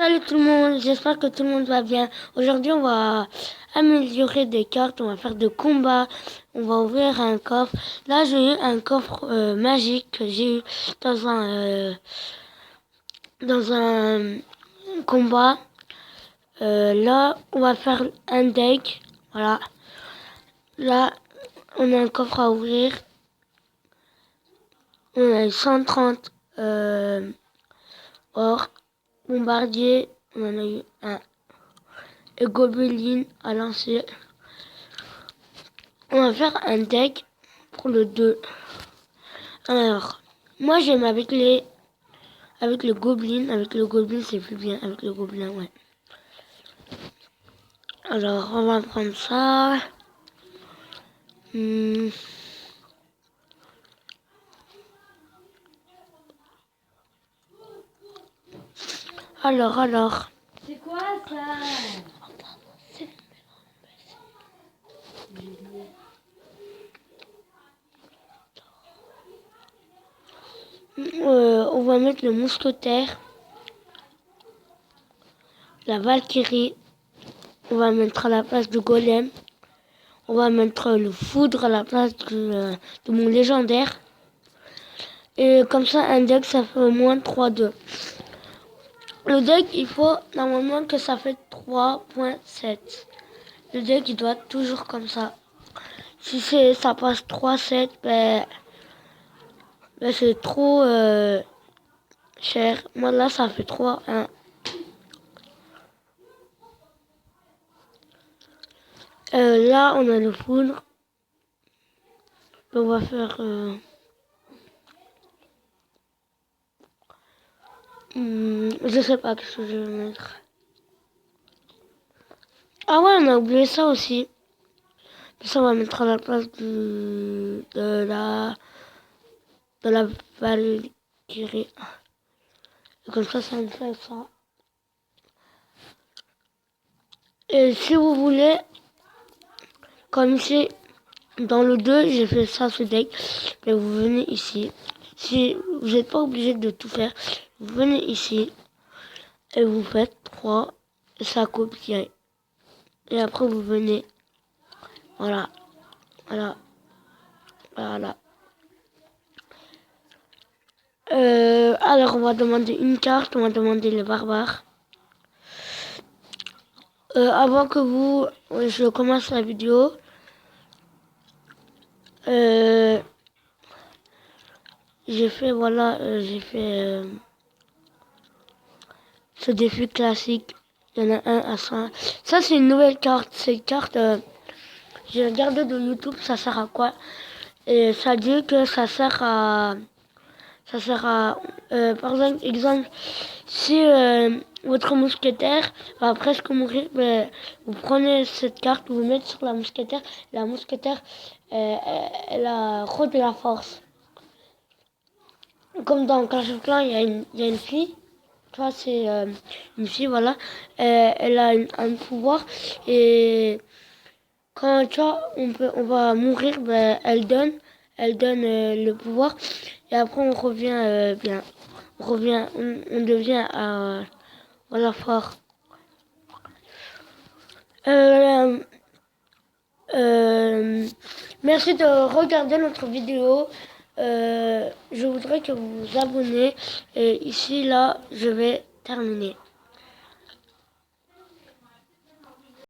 Salut tout le monde, j'espère que tout le monde va bien. Aujourd'hui, on va améliorer des cartes, on va faire des combats, on va ouvrir un coffre. Là, j'ai eu un coffre magique que j'ai eu dans un combat. Là, on va faire un deck. Voilà. Là, on a un coffre à ouvrir. On a 130 or, bombardier. On en a eu un. Et Gobeline à lancer. On va faire un deck pour le 2. Alors, moi j'aime avec le Goblin. Avec le Goblin c'est plus bien. Avec le Gobelin, ouais. Alors, on va prendre ça. Hmm. Alors. C'est quoi ça? On va mettre le mousquetaire, la Valkyrie. On va mettre à la place du golem. On va mettre le foudre à la place de mon légendaire. Et comme ça, un deck, ça fait au moins 3-2. Le deck, il faut normalement que ça fait 3.7. Le deck, il doit être toujours comme ça. Si ça passe 3.7, ben c'est trop cher. Moi, là, ça fait 3.1. Là, on a le foudre. On va faire... je sais pas ce que je vais mettre. Ah ouais, on a oublié ça aussi. Ça, on va mettre à la place de la Valkyrie. Et comme ça me fait ça. Et si vous voulez, comme ici, dans le 2, j'ai fait ça, ce deck. Mais vous venez ici. Si vous n'êtes pas obligé de tout faire, vous venez ici. Et vous faites 3. Et ça copie. Et après, vous venez. Voilà. Voilà. Voilà. Alors, on va demander une carte. On va demander les barbares. Avant que je commence la vidéo, j'ai fait ce défi classique. Il y en a un à 100. Ça, c'est une nouvelle carte. C'est une carte, j'ai regardé de YouTube, ça sert à quoi? Et ça dit que ça sert à, par exemple, si votre mousquetaire va presque mourir, vous prenez cette carte, vous mettez sur la mousquetaire. La mousquetaire, elle a trop de la force. Comme dans Clash of Clans, il y a une fille. Toi, c'est une fille, voilà. Elle a un pouvoir. Et quand tu vois, on va mourir, elle donne le pouvoir. Et après, on revient bien. On devient voilà, fort. Euh, Merci de regarder notre vidéo. Je voudrais que vous vous abonnez. Et ici, là, je vais terminer.